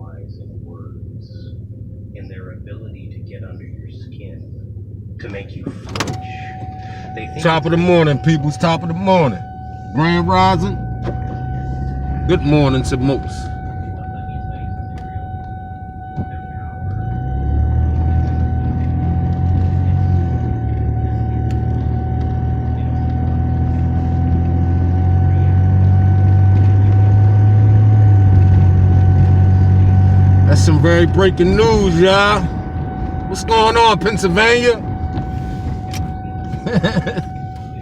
specialize in words, in their ability to get under your skin, to make you flinch. They think Top of the morning, peoples. Top of the morning. Grand Rising. Good morning to most. That's some very breaking news, y'all. What's going on, Pennsylvania?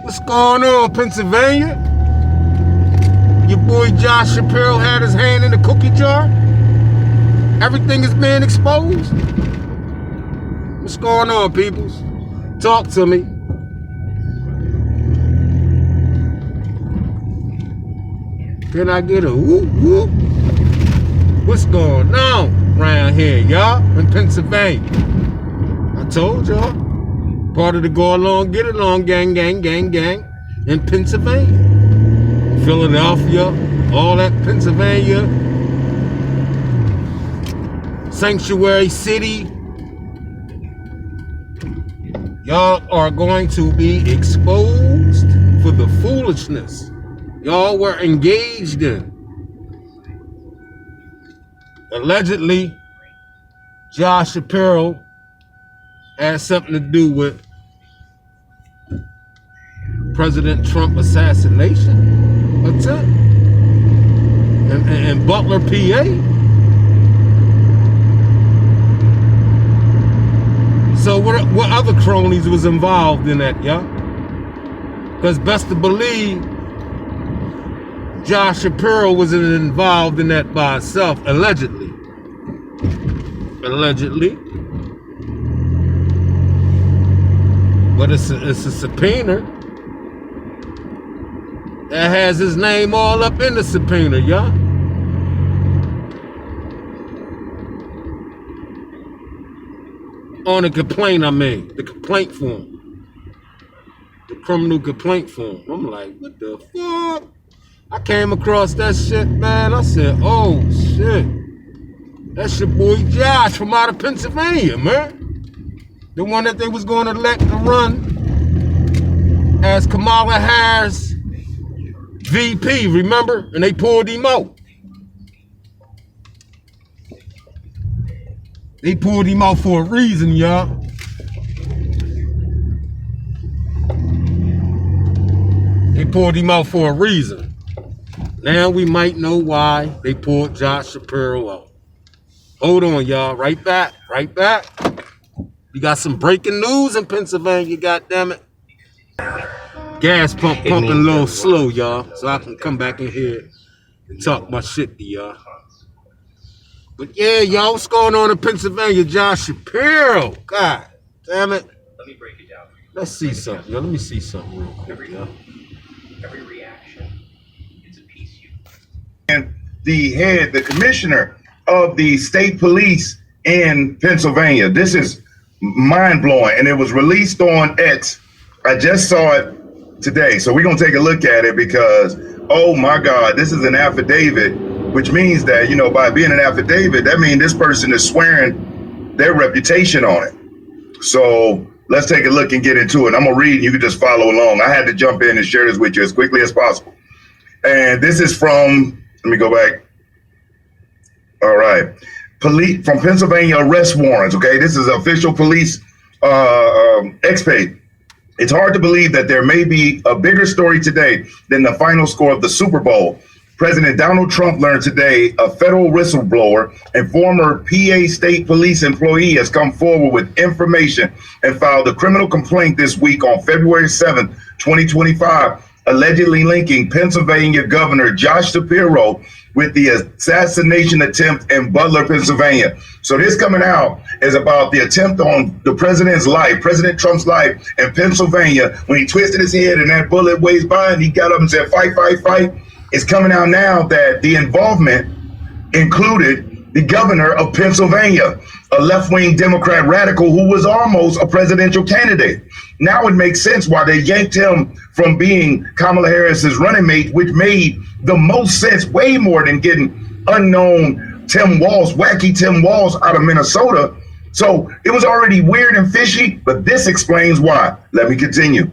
What's going on, Pennsylvania? Your boy Josh Shapiro had his hand in the cookie jar. Everything is being exposed. What's going on, peoples? Talk to me. Can I get a whoop whoop? What's going on around here, y'all, in Pennsylvania? I told y'all. Part of the go along, get along, gang, gang, gang, gang, in Pennsylvania. Philadelphia, all that Pennsylvania. Sanctuary City. Y'all are going to be exposed for the foolishness y'all were engaged in. Allegedly, Josh Shapiro had something to do with President Trump assassination attempt in Butler, PA. So what other cronies was involved in that, y'all? Because best to believe Josh Shapiro wasn't involved in that by himself, allegedly. Allegedly. But it's a subpoena that has his name all up in the subpoena, y'all. On the complaint I made, the complaint form. The criminal complaint form. I'm like, what the fuck? I came across that shit, man. I said, oh shit. That's your boy Josh from out of Pennsylvania, man. The one that they was going to elect to run as Kamala Harris VP, remember? And they pulled him out. They pulled him out for a reason, y'all. They pulled him out for a reason. Now we might know why they pulled Josh Shapiro out. Hold on, y'all. Right back. Right back. We got some breaking news in Pennsylvania, goddammit. Gas pump pumping a little slow, y'all. So I can come back in here and talk my shit to y'all. But yeah, y'all, what's going on in Pennsylvania? Josh Shapiro. God damn it. Let me break it down for you. Let's see something, y'all. Let me see something real quick, y'all. Every reaction is a piece you. And the commissioner of the state police in Pennsylvania. This is mind-blowing, and it was released on X. I just saw it today, so we're going to take a look at it because, oh my God, this is an affidavit, which means that, you know, by being an affidavit, that means this person is swearing their reputation on it. So let's take a look and get into it. I'm going to read, and you can just follow along. I had to jump in and share this with you as quickly as possible. And this is from, let me go back. All right. Police from Pennsylvania arrest warrants. Okay, this is official police X-Pay. It's hard to believe that there may be a bigger story today than the final score of the Super Bowl. President Donald Trump learned today a federal whistleblower and former PA State Police employee has come forward with information and filed a criminal complaint this week on February 7th, 2025, allegedly linking Pennsylvania Governor Josh Shapiro with the assassination attempt in Butler, Pennsylvania. So this coming out is about the attempt on the president's life, President Trump's life in Pennsylvania, when he twisted his head and that bullet whizzed by and he got up and said, fight, fight, fight. It's coming out now that the involvement included the governor of Pennsylvania, a left-wing Democrat radical who was almost a presidential candidate. Now it makes sense why they yanked him from being Kamala Harris's running mate, which made the most sense, way more than getting unknown Tim Walz, wacky Tim Walz out of Minnesota. So it was already weird and fishy, but this explains why. Let me continue.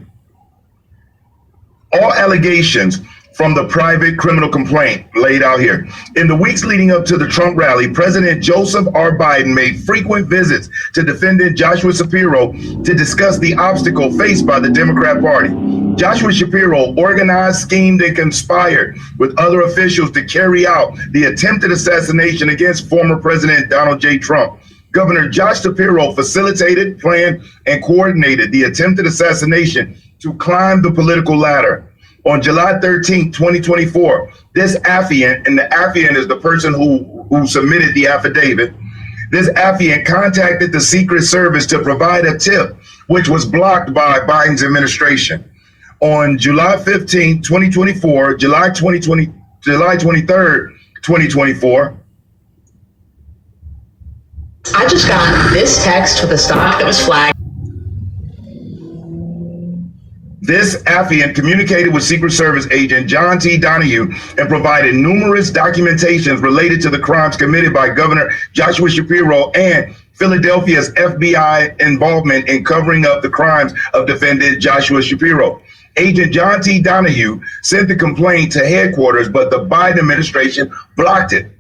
All allegations from the private criminal complaint laid out here. In the weeks leading up to the Trump rally, President Joseph R. Biden made frequent visits to defendant Joshua Shapiro to discuss the obstacle faced by the Democrat Party. Joshua Shapiro organized, schemed, and conspired with other officials to carry out the attempted assassination against former President Donald J. Trump. Governor Josh Shapiro facilitated, planned, and coordinated the attempted assassination to climb the political ladder. On July 13, 2024, this affiant, and the affiant is the person who submitted the affidavit, this affiant contacted the Secret Service to provide a tip, which was blocked by Biden's administration. On July 15, 2024, July 23rd, 2024, I just got this text with a stock that was flagged. this affiant communicated with Secret Service agent John T. Donahue and provided numerous documentations related to the crimes committed by Governor Joshua Shapiro and Philadelphia's FBI involvement in covering up the crimes of defendant Joshua Shapiro. Agent John T. Donahue sent the complaint to headquarters, but the Biden administration blocked it.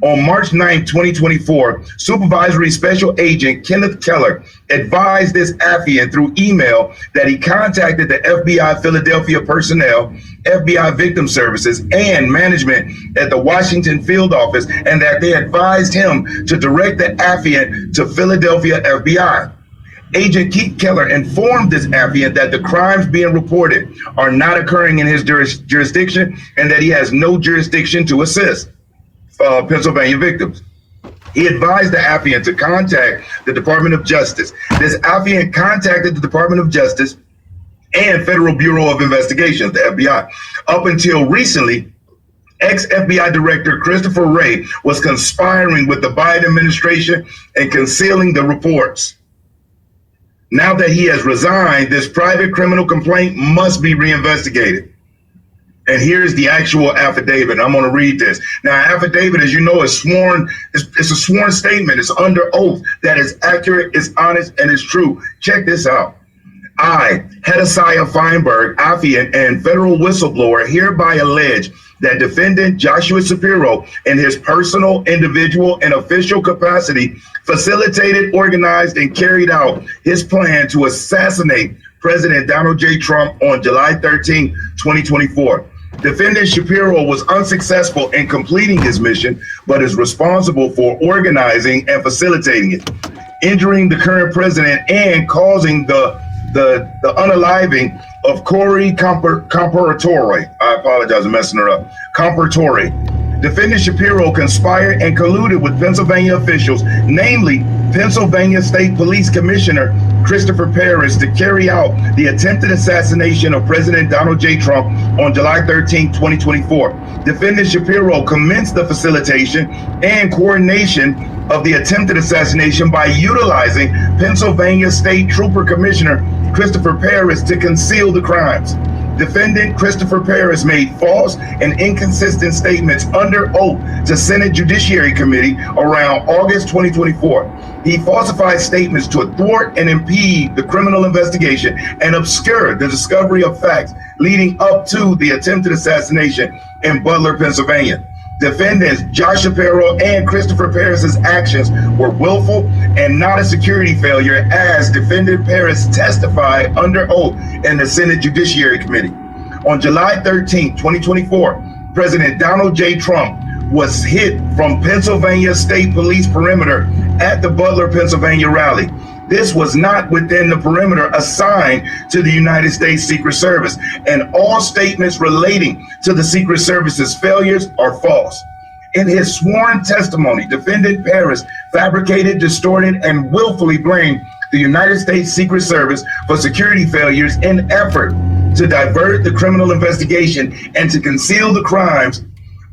On March 9, 2024, Supervisory Special Agent Kenneth Keller advised this affiant through email that he contacted the FBI Philadelphia personnel, FBI Victim Services, and management at the Washington field office, and that they advised him to direct the affiant to Philadelphia FBI. Agent Keith Keller informed this affiant that the crimes being reported are not occurring in his jurisdiction and that he has no jurisdiction to assist Pennsylvania victims. He advised the affiant to contact the Department of Justice. This affiant contacted the Department of Justice and Federal Bureau of Investigations, the FBI. Up until recently, ex-FBI Director Christopher Wray was conspiring with the Biden administration and concealing the reports. Now that he has resigned, this private criminal complaint must be reinvestigated. And here's the actual affidavit. I'm going to read this. Now, affidavit, as you know, is sworn. It's a sworn statement. It's under oath that is accurate, is honest, and is true. Check this out. I, Hedesiah Feinberg, affiant and federal whistleblower, hereby allege that defendant Joshua Shapiro, in his personal, individual, and official capacity, facilitated, organized, and carried out his plan to assassinate President Donald J. Trump on July 13, 2024. Defendant Shapiro was unsuccessful in completing his mission, but is responsible for organizing and facilitating it, injuring the current president and causing the unaliving of Corey Comparatore. I apologize, I'm messing her up. Comparatore. Defendant Shapiro conspired and colluded with Pennsylvania officials, namely Pennsylvania State Police Commissioner Christopher Paris, to carry out the attempted assassination of President Donald J. Trump on July 13, 2024. Defendant Shapiro commenced the facilitation and coordination of the attempted assassination by utilizing Pennsylvania State Trooper Commissioner Christopher Paris to conceal the crimes. Defendant Christopher Paris made false and inconsistent statements under oath to Senate Judiciary Committee around August 2024. He falsified statements to thwart and impede the criminal investigation and obscure the discovery of facts leading up to the attempted assassination in Butler, Pennsylvania. Defendants Josh Shapiro and Christopher Paris's actions were willful and not a security failure, as defendant Paris testified under oath in the Senate Judiciary Committee. On July 13, 2024, President Donald J. Trump was hit from Pennsylvania State Police perimeter at the Butler, Pennsylvania rally. This was not within the perimeter assigned to the United States Secret Service, and all statements relating to the Secret Service's failures are false. In his sworn testimony, defendant Paris fabricated, distorted, and willfully blamed the United States Secret Service for security failures in effort to divert the criminal investigation and to conceal the crimes.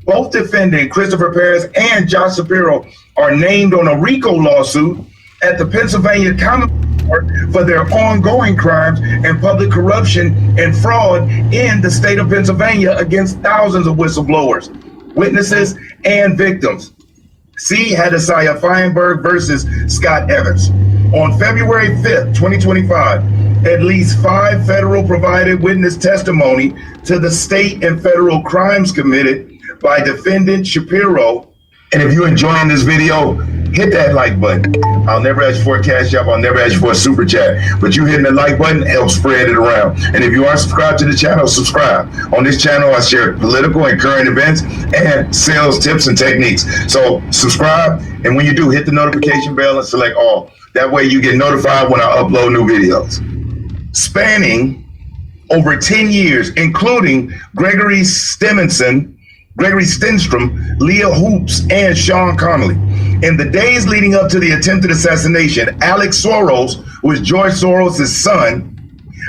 Both defendant Christopher Paris and Josh Shapiro are named on a RICO lawsuit at the Pennsylvania County Court for their ongoing crimes and public corruption and fraud in the state of Pennsylvania against thousands of whistleblowers, witnesses, and victims. C. Hadasiah Feinberg versus Scott Evans. On February 5th, 2025, at least 5 federal provided witness testimony to the state and federal crimes committed by defendant Shapiro. And if you're enjoying this video, hit that like button. I'll never ask you for a cash app. I'll never ask you for a super chat. But you hitting the like button helps spread it around. And if you aren't subscribed to the channel, subscribe. On this channel, I share political and current events and sales tips and techniques. So subscribe. And when you do, hit the notification bell and select all. That way you get notified when I upload new videos. Spanning over 10 years, including Gregory Stenstrom, Leah Hoops, and Sean Connolly. In the days leading up to the attempted assassination, Alex Soros, who is George Soros' son,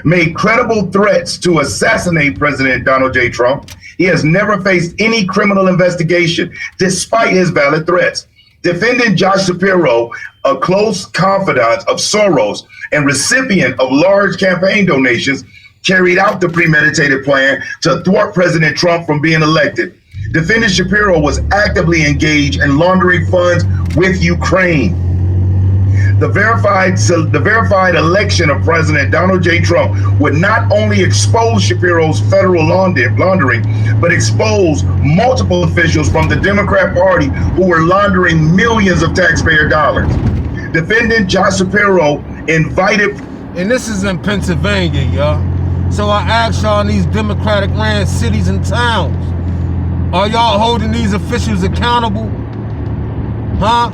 made credible threats to assassinate President Donald J. Trump. He has never faced any criminal investigation, despite his valid threats. Defendant Josh Shapiro, a close confidant of Soros and recipient of large campaign donations, carried out the premeditated plan to thwart President Trump from being elected. Defendant Shapiro was actively engaged in laundering funds with Ukraine. The verified election of President Donald J. Trump would not only expose Shapiro's federal laundering, but expose multiple officials from the Democrat Party who were laundering millions of taxpayer dollars. Defendant Josh Shapiro invited... And this is in Pennsylvania, y'all. So I ask y'all in these Democratic ran cities and towns, are y'all holding these officials accountable? Huh?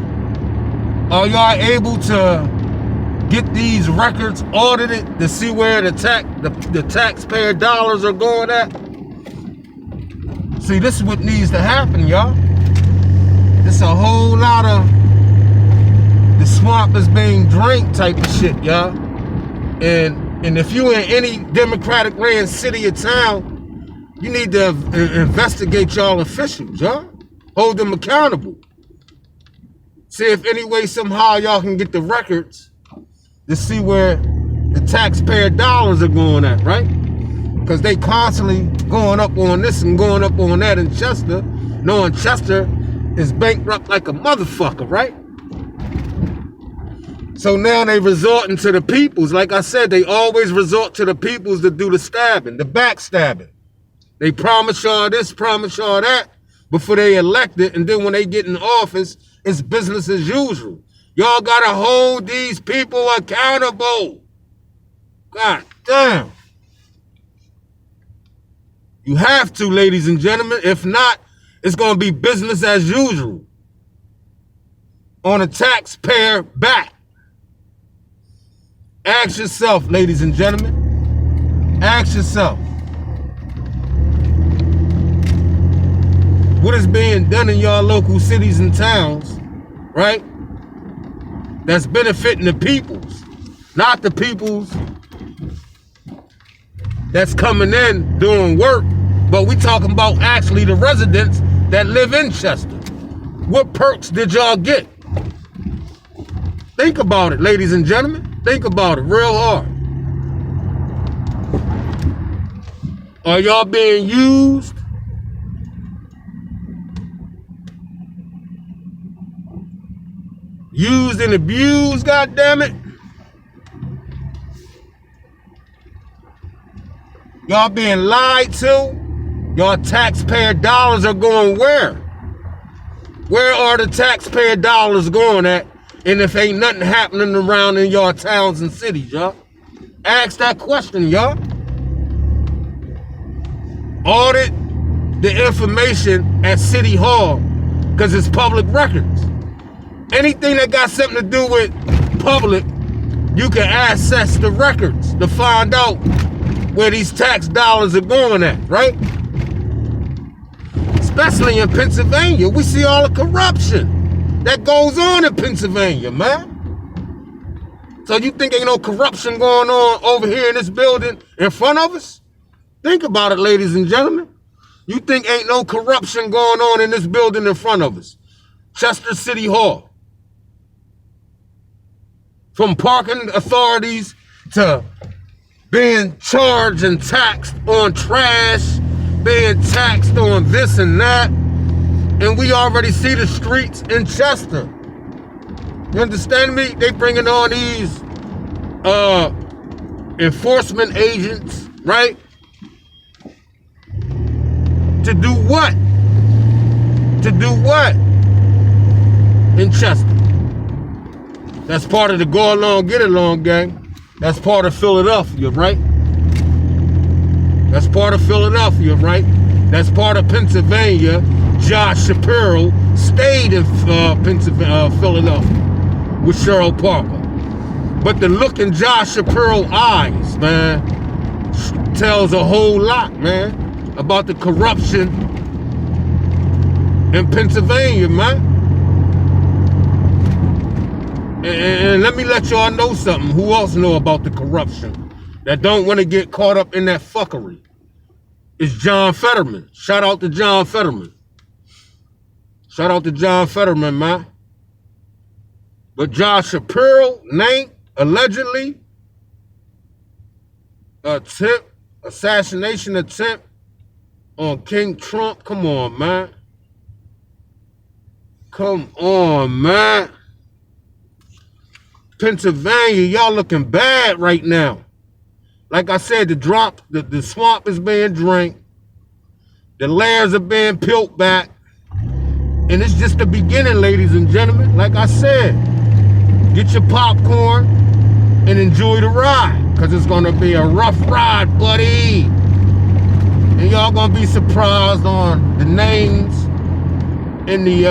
Are y'all able to get these records audited to see where the taxpayer dollars are going at? See, this is what needs to happen, y'all. It's a whole lot of the swamp is being drank type of shit, y'all. And if you in any Democratic ran city or town, you need to investigate y'all officials, y'all. Hold them accountable. See if any way somehow y'all can get the records to see where the taxpayer dollars are going at, right? Because they constantly going up on this and going up on that in Chester, knowing Chester is bankrupt like a motherfucker, right? So now they resorting to the peoples. Like I said, they always resort to the peoples to do the stabbing, the backstabbing. They promise y'all this, promise y'all that before they elected, and then when they get in office, it's business as usual. Y'all gotta hold these people accountable. God damn. You have to, ladies and gentlemen. If not, it's gonna be business as usual. On a taxpayer back. Ask yourself, ladies and gentlemen. Ask yourself. What is being done in y'all local cities and towns, right? That's benefiting the peoples, not the peoples that's coming in doing work, but we talking about actually the residents that live in Chester. What perks did y'all get? Think about it, ladies and gentlemen. Think about it real hard. Are y'all being used? Used and abused, goddammit. Y'all being lied to. Y'all taxpayer dollars are going where? Where are the taxpayer dollars going at? And if ain't nothing happening around in y'all towns and cities, y'all. Ask that question, y'all. Audit the information at City Hall, because it's public records. Anything that got something to do with public, you can access the records to find out where these tax dollars are going at, right? Especially in Pennsylvania, we see all the corruption that goes on in Pennsylvania, man. So you think ain't no corruption going on over here in this building in front of us? Think about it, ladies and gentlemen. You think ain't no corruption going on in this building in front of us? Chester City Hall. From parking authorities to being charged and taxed on trash, being taxed on this and that, And we already see the streets in Chester. You understand me? They bringing on these enforcement agents, right? To do what? To do what? In Chester. That's part of the go along, get along gang. That's part of Philadelphia, right? That's part of Philadelphia, right? That's part of Pennsylvania. Josh Shapiro stayed in Philadelphia with Cheryl Parker. But the look in Josh Shapiro's eyes, man, tells a whole lot, man, about the corruption in Pennsylvania, man. And let me let y'all know something. Who else know about the corruption that don't want to get caught up in that fuckery? It's John Fetterman. Shout out to John Fetterman. Shout out to John Fetterman, man. But Josh Shapiro named allegedly assassination attempt on King Trump. Come on, man. Come on, man. Pennsylvania, y'all looking bad right now. Like I said, the swamp is being drained. The layers are being peeled back. And it's just the beginning, ladies and gentlemen. Like I said, get your popcorn and enjoy the ride. Because it's going to be a rough ride, buddy. And y'all going to be surprised on the names and the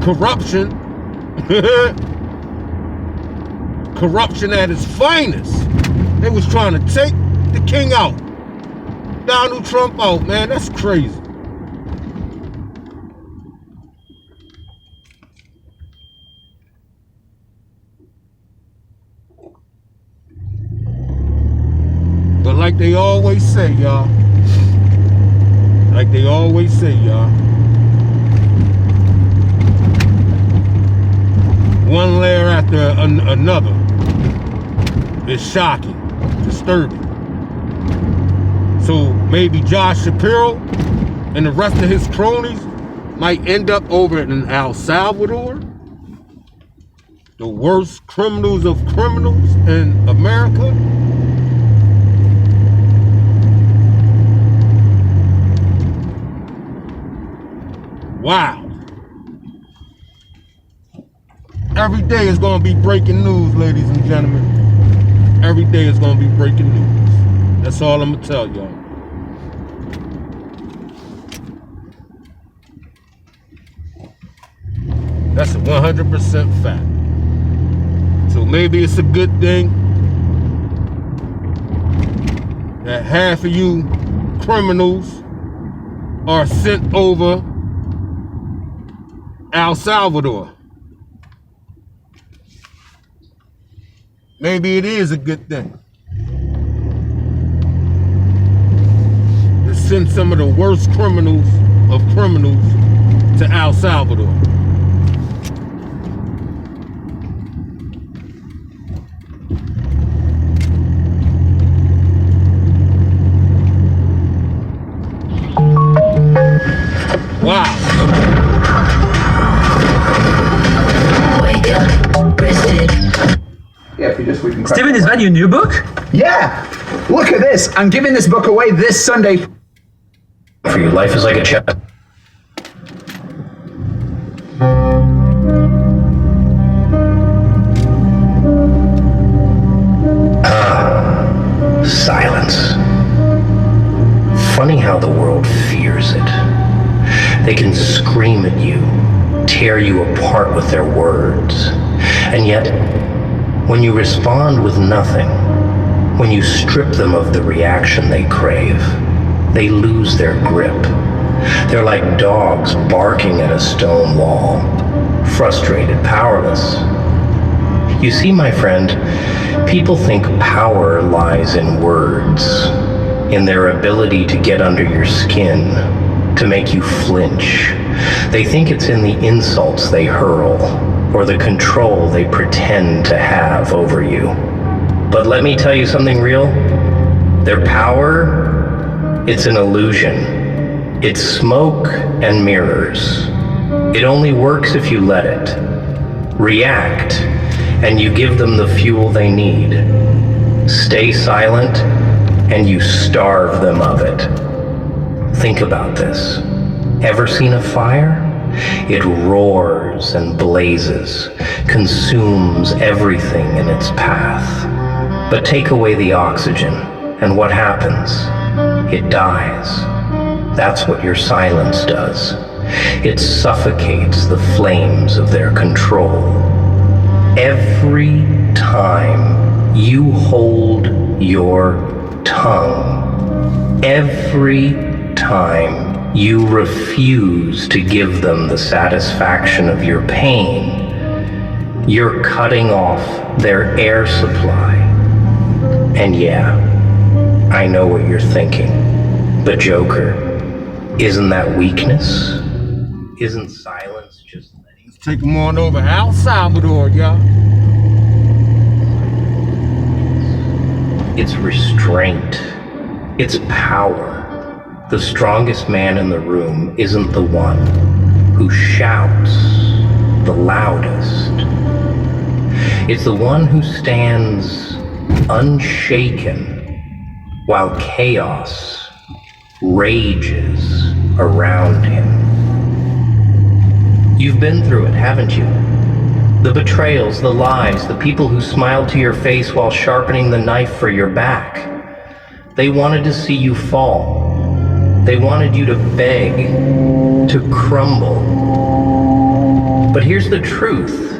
corruption. Corruption at its finest. They was trying to take the king out. Donald Trump out, man. That's crazy. But like they always say, y'all. Like they always say, y'all. One layer after another is shocking, disturbing. So maybe Josh Shapiro and the rest of his cronies might end up over in El Salvador, the worst criminals of criminals in America. Wow. Every day is going to be breaking news, ladies and gentlemen. Every day is going to be breaking news. That's all I'm going to tell y'all. That's a 100% fact. So maybe it's a good thing that half of you criminals are sent over El Salvador. Maybe it is a good thing. To send some of the worst criminals of criminals to El Salvador. Wow. Yeah, if you just we can. Steven, is that your new book? Yeah, look at this. I'm giving this book away this Sunday. For your life is like a chess. Silence. Funny how the world fears it. They can scream at you, tear you apart with their words, and yet, when you respond with nothing, when you strip them of the reaction they crave, they lose their grip. They're like dogs barking at a stone wall, frustrated, powerless. You see, my friend, people think power lies in words, in their ability to get under your skin, to make you flinch. They think it's in the insults they hurl, or the control they pretend to have over you. But let me tell you something real. Their power It's an illusion. It's smoke and mirrors. It only works if you let it. React, and you give them the fuel they need. Stay silent, and you starve them of it. Think about this. Ever seen a fire? It roars and blazes, consumes everything in its path. But take away the oxygen, and what happens? It dies. That's what your silence does. It suffocates the flames of their control. Every time you hold your tongue, every time you refuse to give them the satisfaction of your pain, you're cutting off their air supply. And yeah, I know what you're thinking, but Joker, isn't that weakness? Isn't silence just letting... Let's take them on over El Salvador, y'all. It's restraint. It's power. The strongest man in the room isn't the one who shouts the loudest. It's the one who stands unshaken while chaos rages around him. You've been through it, haven't you? The betrayals, the lies, the people who smiled to your face while sharpening the knife for your back. They wanted to see you fall. They wanted you to beg, to crumble. But here's the truth.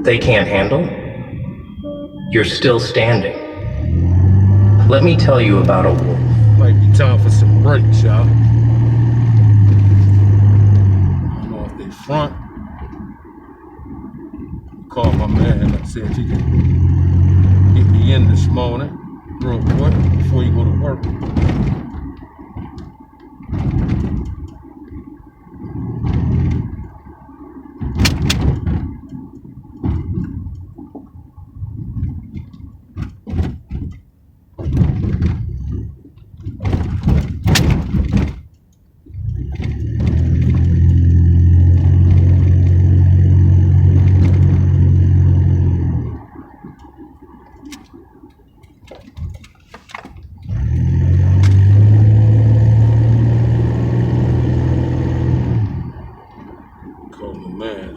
They can't handle. You're still standing. Let me tell you about a wolf. Might be time for some breaks, y'all. I'm off the front. Call my man and see if he can get me in this morning real quick before you go to work.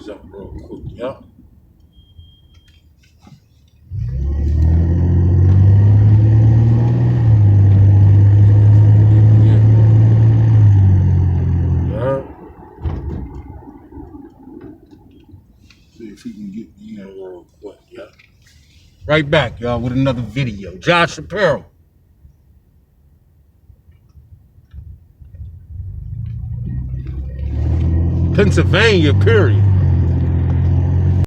Up real quick, yeah. See if he can get me in real quick, yeah. Right back, y'all, with another video. Josh Shapiro. Pennsylvania, period.